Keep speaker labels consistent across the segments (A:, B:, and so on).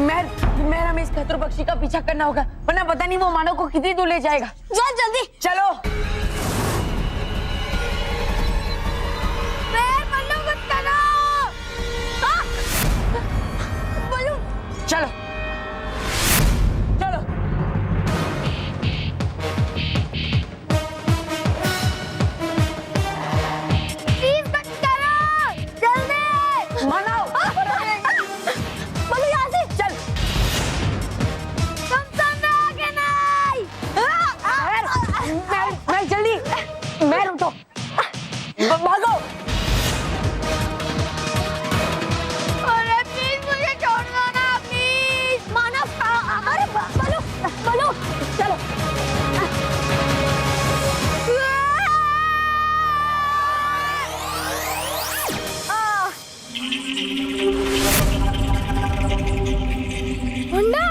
A: मैं हमें इस खतरो पक्षी का पीछा करना होगा, वरना पता नहीं वो मानव को कितनी दूर ले जाएगा।
B: चल जल्दी
A: चलो। चलो चलो।
B: प्लीज मत करो, जल्दी।
A: मानव
B: बोलो यहाँ से
A: चल।
B: तुम सामने आगे नहीं।
A: मैं जल्दी, मैं रुको, भागो।
B: अरे प्लीज मुझे छोड़ दो ना प्लीज। मानव अरे बोलो बोलो चलो। मुन्ना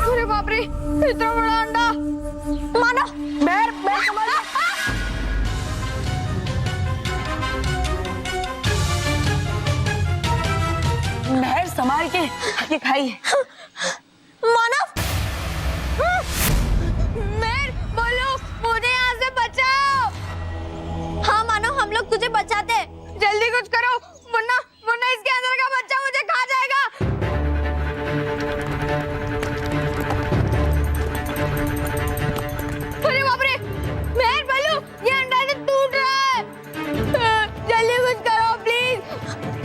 B: अरे बाप रे, इतना बड़ा अंडा। मानव
A: मैं समझ। महर संभाल के आगे खाइए।
B: मानव मेर बोलो मुझे यहाँ से बचाओ। हाँ मानव, हम लोग तुझे बचाते हैं। जल्दी कुछ करो, मुन्ना मुन्ना इसके अंदर का बच्चा मुझे खा जाएगा। अरे बाप रे, मेर बोलो ये अंडा से टूट रहा है। जल्दी कुछ करो प्लीज।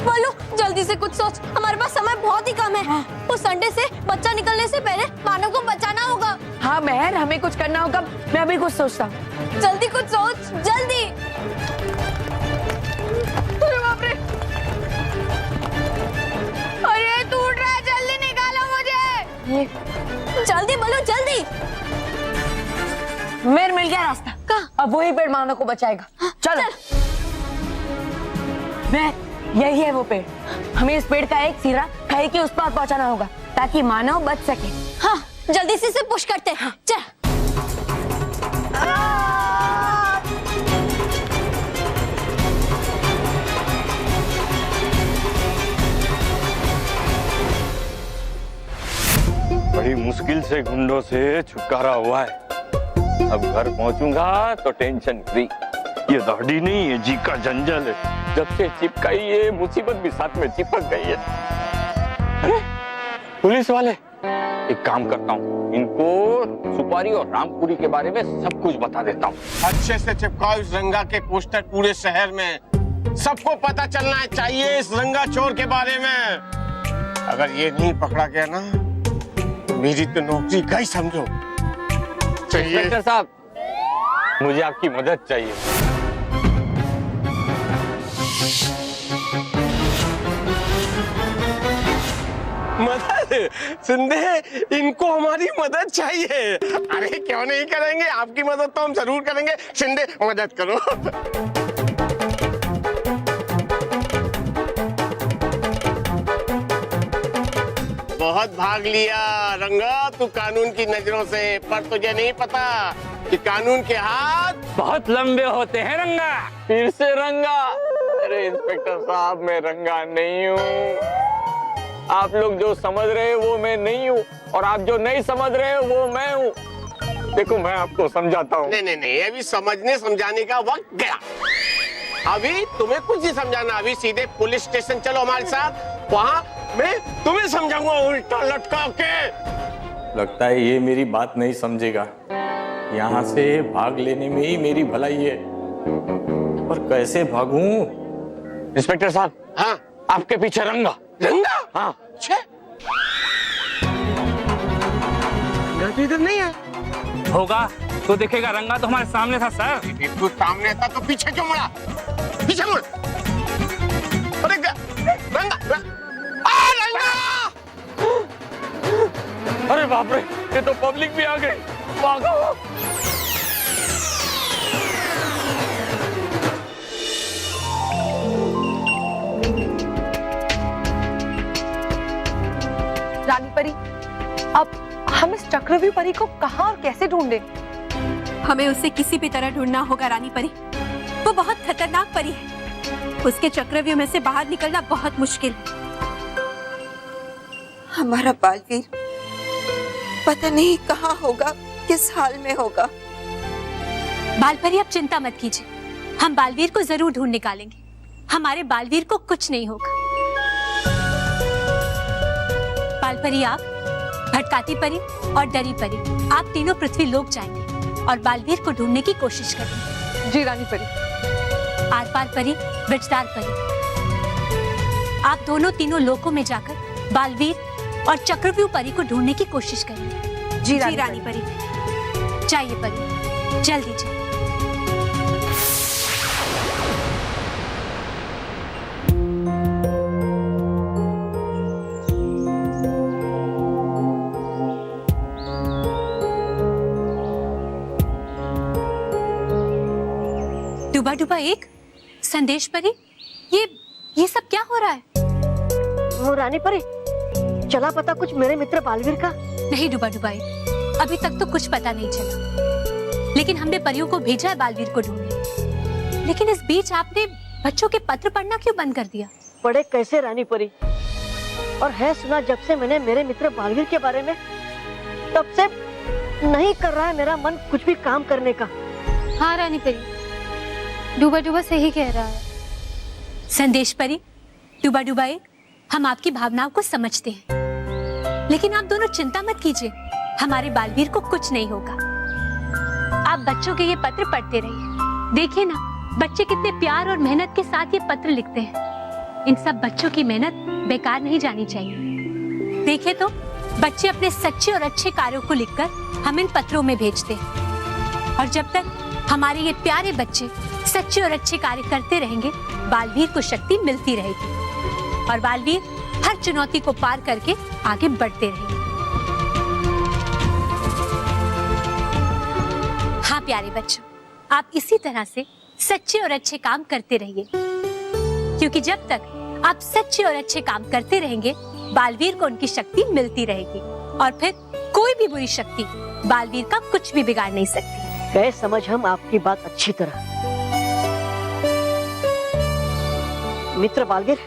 B: बोलो जल्दी से कुछ सोच, हमारे पास समय बहुत ही कम है। उस अंडे से बच्चा निकलने से पहले मानव को बचाना होगा।
A: हाँ महर, हमें कुछ करना होगा। मैं अभी कुछ सोचता हूँ।
B: जल्दी कुछ सोच, जल्दी। अरे बाप रे, अरे टूट रहा है, जल्दी निकालो मुझे। जल्दी बोलो जल्दी।
A: मेर मिल गया रास्ता।
B: कहाँ?
A: अब वही पेड़ मानव को बचाएगा। चलो। मैं यही है वो पेड़। हमें इस पेड़ का एक सिरा खाई के उस पार पहुंचाना होगा ताकि मानव बच सके।
B: हाँ जल्दी से इसे पुश करते हैं। चल।
C: बड़ी मुश्किल से गुंडों से छुटकारा हुआ है। अब घर पहुंचूंगा तो टेंशन फ्री। ये दाढ़ी नहीं, ये जी का जंजल है। जब से चिपकाई ये मुसीबत भी साथ में चिपक गई है। अरे पुलिस वाले, एक काम करता हूँ, इनको सुपारी और रामपुरी के बारे में सब कुछ बता देता हूँ।
D: अच्छे से चिपकाओ इस रंगा के पोस्टर पूरे शहर में। सबको पता चलना चाहिए इस रंगा चोर के बारे में। अगर ये नहीं पकड़ा गया ना, मेरी तो नौकरी गई समझो। चाहिए
C: इंस्पेक्टर साहब, मुझे आपकी मदद चाहिए।
D: मदद? सिंधे, इनको हमारी मदद चाहिए। अरे क्यों नहीं करेंगे, आपकी मदद तो हम जरूर करेंगे। सिंधे मदद करो। बहुत भाग लिया रंगा तू कानून की नजरों से, पर तुझे नहीं पता कि कानून के हाथ
C: बहुत लंबे होते हैं रंगा। फिर से रंगा? अरे इंस्पेक्टर साहब, मैं रंगा नहीं हूँ। आप लोग जो समझ रहे हो वो मैं नहीं हूँ, और आप जो नहीं समझ रहे हो वो मैं हूँ। देखो मैं आपको समझाता हूँ।
D: नहीं नहीं नहीं, अभी समझने समझाने का वक्त गया। अभी तुम्हें कुछ नहीं समझाना। अभी सीधे पुलिस स्टेशन चलो हमारे साथ, वहाँ मैं तुम्हें समझाऊंगा उल्टा लटका के।
E: लगता है ये मेरी बात नहीं समझेगा। यहाँ से भाग लेने में ही मेरी भलाई है, पर कैसे भागूं?
C: इंस्पेक्टर साहब,
D: हाँ
C: आपके पीछे रंगा।
D: रंगा?
C: हाँ।
D: छे रंगा तो इधर नहीं है।
F: होगा तो देखेगा, रंगा तो हमारे सामने था सर।
D: तू सामने था तो पीछे क्यों मुड़ा? पीछे मुड़। अरे रंगा, रंगा!
C: अरे बाप रे, ये तो पब्लिक भी आ गई। भागो।
A: रानी परी, अब हम इस चक्रव्यूह परी को कहाँ और कैसे ढूंढें?
B: हमें उसे किसी भी तरह ढूंढना होगा रानी परी। वो बहुत खतरनाक परी है। उसके चक्रव्यूह में से बाहर निकलना बहुत मुश्किल है।
G: हमारा बालवीर पता नहीं कहाँ होगा, किस हाल में होगा।
B: बालपरी, आप चिंता मत कीजिए, हम बालवीर को जरूर ढूंढ निकालेंगे। हमारे बालवीर को कुछ नहीं होगा। बालपरी, आप, भटकाती परी और डरी परी, आप तीनों पृथ्वी लोक जाएंगे और बालवीर को ढूंढने की कोशिश करेंगे।
A: जी रानी परी।
B: आर पार परी, बिजदार परी, आप दोनों तीनों लोकों में जाकर बालवीर और चक्रव्यूह परी को ढूंढने की कोशिश करेंगे।
A: जी
B: रानी परी। जाइए परी, जल्दी जाइए। डूबा डूबा एक संदेश परी, ये सब क्या हो रहा है?
A: वो रानी परी, चला पता कुछ मेरे मित्र बालवीर का?
B: नहीं डूबा डूबा एक, अभी तक तो कुछ पता नहीं चला, लेकिन हमने परियों को भेजा है बालवीर को ढूंढने। लेकिन इस बीच आपने बच्चों के पत्र पढ़ना क्यों बंद कर दिया?
A: पढ़े कैसे रानी परी? और है सुना जब से मैंने मेरे मित्र बालवीर के बारे में, तब से नहीं कर रहा है मेरा मन कुछ भी काम करने का।
B: हाँ रानी परी, डूबा डूबा सही कह रहा है। संदेश परी, डूबा डूबा एक, हम आपकी भावनाओं को समझते हैं, लेकिन आप दोनों चिंता मत कीजिए, हमारे बालवीर को कुछ नहीं होगा। आप बच्चों के ये पत्र पढ़ते रहिए। देखिए ना, बच्चे कितने प्यार और मेहनत के साथ ये पत्र लिखते हैं। इन सब बच्चों की मेहनत बेकार नहीं जानी चाहिए। देखिए तो, बच्चे अपने सच्चे और अच्छे कार्यों को लिखकर हम इन पत्रों में भेजते हैं, और जब तक हमारे ये प्यारे बच्चे सच्चे और अच्छे कार्य करते रहेंगे, बालवीर को शक्ति मिलती रहेगी और बालवीर हर चुनौती को पार करके आगे बढ़ते रहेंगे। हाँ प्यारे बच्चों, आप इसी तरह से सच्चे और अच्छे काम करते रहिए, क्योंकि जब तक आप सच्चे और अच्छे काम करते रहेंगे, बालवीर को उनकी शक्ति मिलती रहेगी और फिर कोई भी बुरी शक्ति बालवीर का कुछ भी बिगाड़ नहीं सकती।
A: गए समझ हम आपकी बात अच्छी तरह। मित्र बालवीर,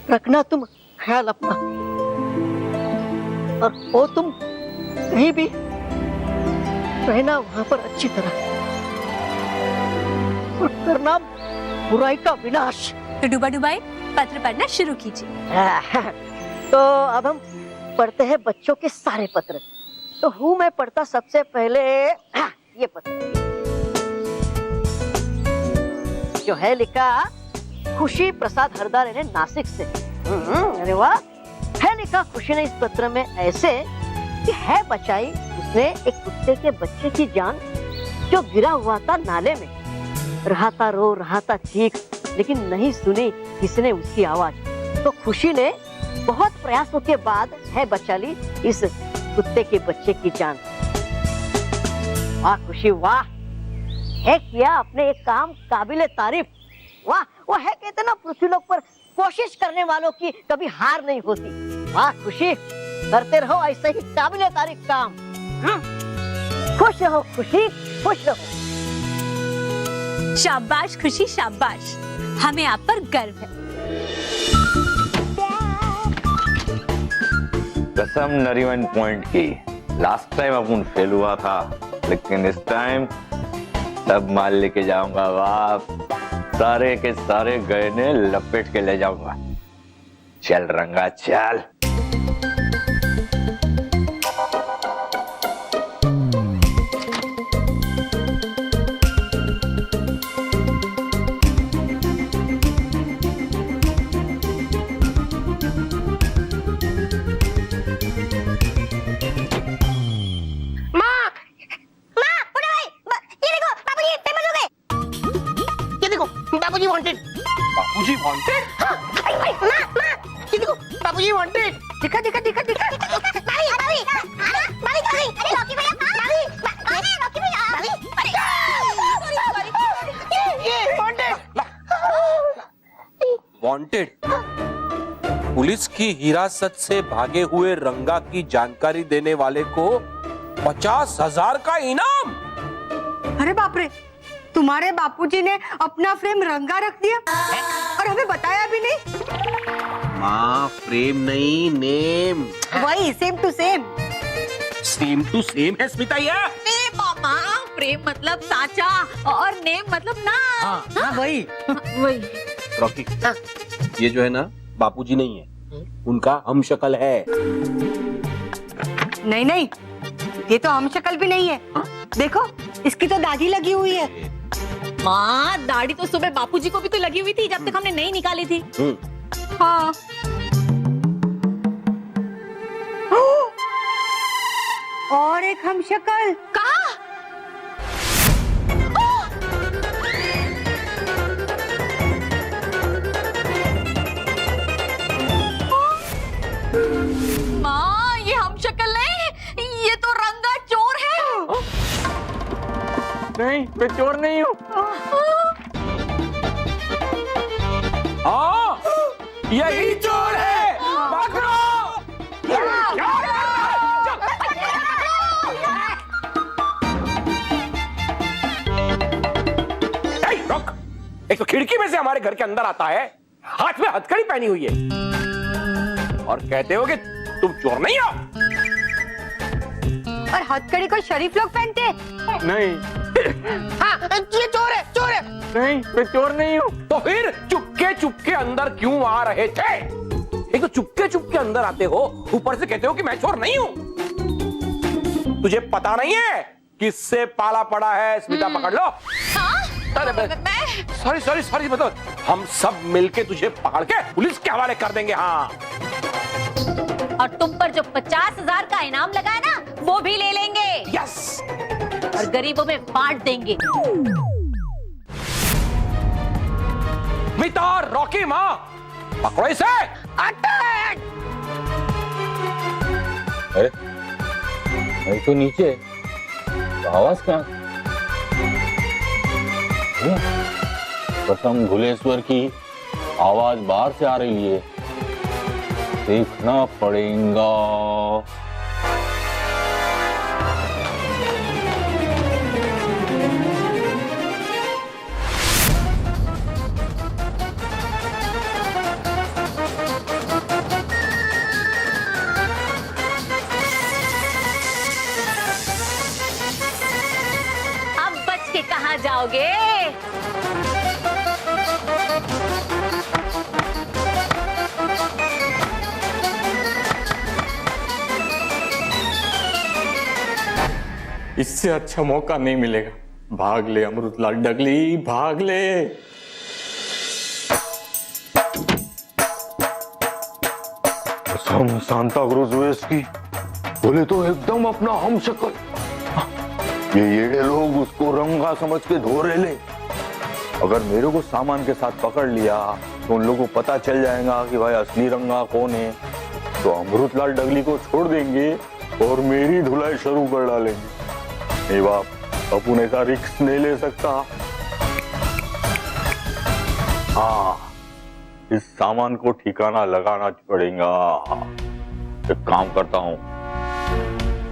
A: रखना तुम ख्याल अपना, और वो तुम कहीं भी रहना वहां पर अच्छी तरह, और करना बुराई का विनाश।
B: तो डूबा डुबाई पत्र पढ़ना शुरू कीजिए।
A: तो अब हम पढ़ते हैं बच्चों के सारे पत्र। तो हूँ मैं पढ़ता सबसे पहले ये पत्र, जो है लिखा खुशी प्रसाद हरदार ने नासिक से। अरे वाह, है लिखा खुशी ने इस पत्र में ऐसे कि है बचाई उसने एक कुत्ते के बच्चे की जान, जो गिरा हुआ था नाले में। रहा था रो रहा था चीख, लेकिन नहीं सुनी किसने उसकी आवाज। तो खुशी ने बहुत प्रयासों के बाद है बचा ली इस कुत्ते के बच्चे की जान। वाह खुशी वाह, है किया अपने एक काम काबिले तारीफ। वाह, वो है कहते ना, पृथ्वी लोक पर कोशिश करने वालों की कभी हार नहीं होती। वाह खुशी, करते रहो ऐसे ही काबिले तारीफ काम। खुश रहो खुशी, खुश रहो।
B: शाबाश खुशी शाबाश, हमें आप पर गर्व है।
C: कसम नरीमन पॉइंट की, लास्ट टाइम अपन फेल हुआ था, लेकिन इस टाइम सब माल लेके जाऊंगा। वाह, सारे के सारे गहने लपेट के ले जाऊंगा। चल रंगा चल।
D: बाबूजी वांटेड। बाबूजी वांटेड? ये देखो, बाबूजी वांटेड।
A: दिखा दिखा दिखा दिखा।
H: वांटेड, पुलिस की हिरासत से भागे हुए रंगा की जानकारी देने वाले को 50,000 का इनाम।
I: अरे बाप रे, तुम्हारे बापूजी ने अपना फ्रेम रंगा रख दिया और हमें बताया भी नहीं।
H: माँ फ्रेम नहीं नेम।
I: वही same to same.
H: Same to same है स्मिता ये।
B: मामा प्रेम मतलब साचा और नेम मतलब नाम।
I: हाँ वही।
B: वही।
H: रॉकी, ये जो है ना बापूजी नहीं है, उनका हम शक्ल है।
I: नहीं नहीं, ये तो हम शक्ल भी नहीं है। देखो इसकी तो दाढ़ी लगी हुई है।
B: माँ दाढ़ी तो सुबह बापूजी को भी तो लगी हुई थी जब तक हमने नहीं निकाली थी।
I: हाँ। और एक हम शक्ल।
B: कहा? माँ ये हम शक्ल नहीं, ये तो रंगा चोर है।
C: नहीं, मैं चोर नहीं हूँ।
H: हाँ, यही चोर है। पकड़ो। रुक, एक तो खिड़की में से हमारे घर के अंदर आता है, हाथ में हथकड़ी पहनी हुई है और कहते हो कि तुम चोर नहीं हो।
I: और हथकड़ी को शरीफ लोग पहनते हैं।
C: नहीं।
H: हाँ, ये चोर है, चोर है।
C: नहीं, मैं चोर नहीं हूँ।
H: तो फिर चुपके चुपके अंदर क्यों आ रहे थे? एक तो चुपके चुपके अंदर आते हो, ऊपर से कहते हो कि मैं चोर नहीं हूँ। तुझे पता नहीं है किससे पाला पड़ा है? स्मिता पकड़ लो। सॉरी सॉरी सॉरी, मतलब हम सब मिलके तुझे पकड़ के पुलिस के हवाले कर देंगे। हाँ,
B: और तुम पर जो 50,000 का इनाम लगा है ना, वो भी ले लेंगे।
H: यस।
B: और गरीबों में बांट देंगे।
H: स्मिता, रॉकी, माँ पकड़ो इसे। अटैक!
C: अरे, मैं तो नीचे, तो आवाज कहाँ? कसम भुलेश्वर की, आवाज बाहर से आ रही है। देखना पड़ेगा।
B: अब बच के कहाँ जाओगे?
E: इससे अच्छा मौका नहीं मिलेगा। भाग ले अमृतलाल डगली, भाग ले।
C: कसम सांता क्रूज वेस्ट की, बोले तो एकदम अपना हम शक्ल। ये लोग उसको रंगा समझ के धो रहे ले। अगर मेरे को सामान के साथ पकड़ लिया तो उन लोगों को पता चल जाएगा कि भाई असली रंगा कौन है, तो अमृतलाल डगली को छोड़ देंगे और मेरी धुलाई शुरू कर डालेंगे। नहीं बाप, अपन ऐसा रिस्क नहीं ले सकता। हाँ, इस सामान को ठिकाना लगाना पड़ेगा। एक काम करता हूँ,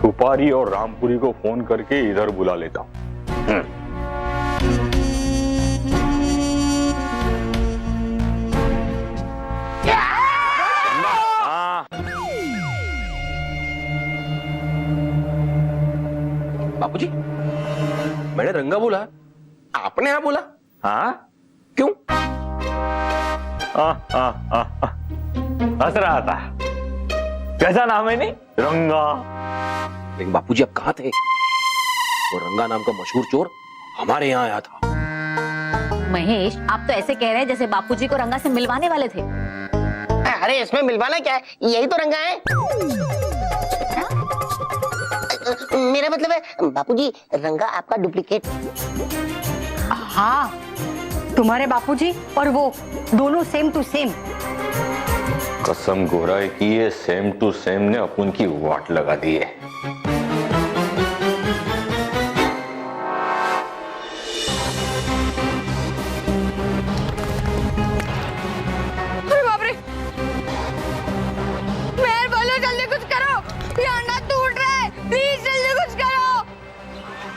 C: सुपारी और रामपुरी को फोन करके इधर बुला लेता हूँ।
H: बापूजी, मैंने रंगा बोला, आपने यहाँ बोला।
C: हाँ,
H: क्यों?
C: हंस रहा था। कैसा नाम है? नहीं रंगा।
H: लेकिन बापूजी अब कहाँ थे? वो रंगा नाम का मशहूर चोर हमारे यहाँ आया था।
B: महेश, आप तो ऐसे कह रहे हैं जैसे बापूजी को रंगा से मिलवाने वाले थे।
J: अरे इसमें मिलवाना क्या है, यही तो रंगा है। मेरा मतलब है बापूजी, रंगा आपका डुप्लीकेट।
I: हाँ, तुम्हारे बापूजी और वो दोनों सेम टू सेम।
C: कसम गोराई की है, सेम टू सेम ने अपन की वाट लगा दी है।
B: अरे बाप रे, मेहर बोलो जल्दी कुछ करो, ये अंडा टूट रहा है, प्लीज जल्दी कुछ करो,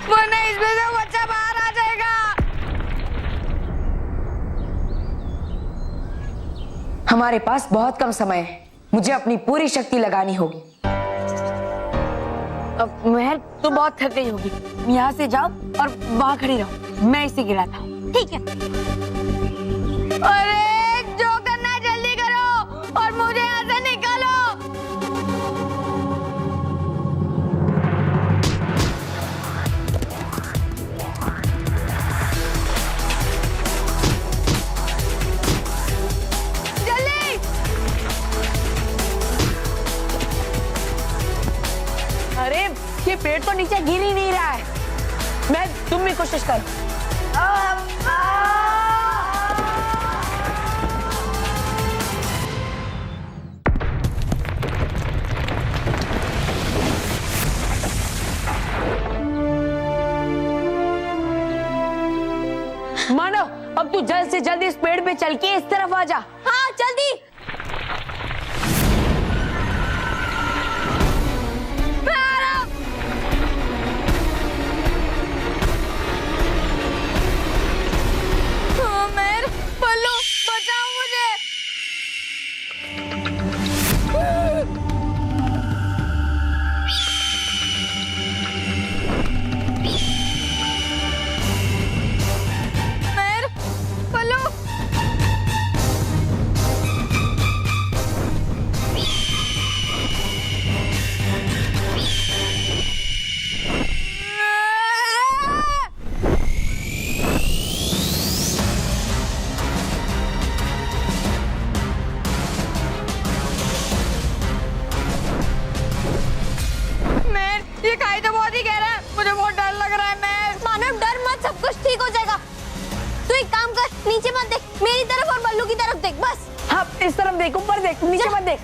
B: वरना इसमें से बच्चा बाहर
K: हमारे पास बहुत कम समय है, मुझे अपनी पूरी शक्ति लगानी होगी।
B: अब मेहर तू बहुत थक गई होगी, यहाँ से जाओ और वहाँ खड़ी रहो, मैं इसे गिराता हूँ। ठीक है। अरे जो करना है जल्दी करो और मुझे यहाँ से निकालो। जल्दी। अरे ये पेड़ तो नीचे गिर ही नहीं रहा है। मैं तुम भी कोशिश कर। मानव, अब तू जल्द से जल्द इस पेड़ पे चल के इस तरफ आ जा। हाँ जल्दी। मेहर, पल्लू, बचाओ मुझे। मेहर, पल्लू। ये खाई तो बहुत ही गहरा है, मुझे बहुत डर लग रहा है। मैं मानव डर मत, सब कुछ ठीक हो जाएगा। तू एक काम कर, नीचे मत देख, मेरी तरफ और बल्लू की तरफ देख बस। हाँ इस तरफ देख, ऊपर देख, नीचे मत देख।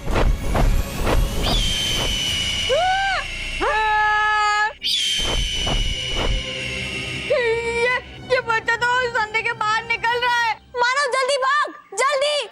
B: ये बच्चा तो उस अंधे के बाहर निकल रहा है। मानव जल्दी भाग, जल्दी।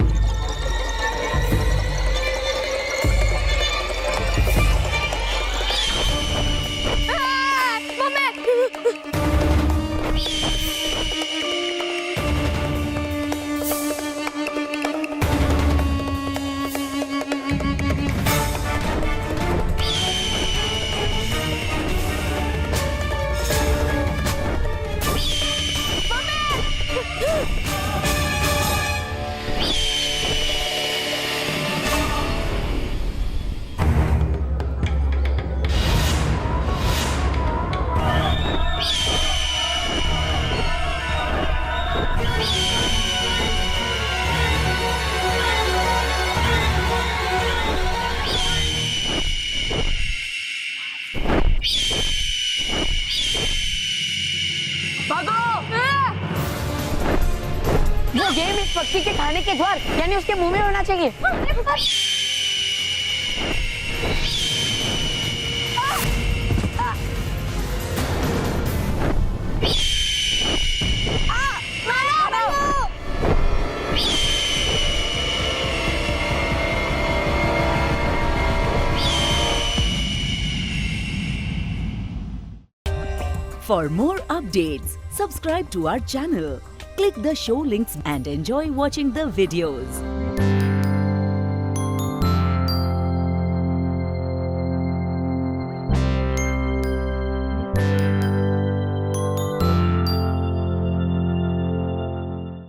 B: वो गेम इस पक्षी के खाने के ज्वार यानी उसके मुंह में होना चाहिए।
L: For more updates, subscribe to our channel, click the show links and enjoy watching the videos.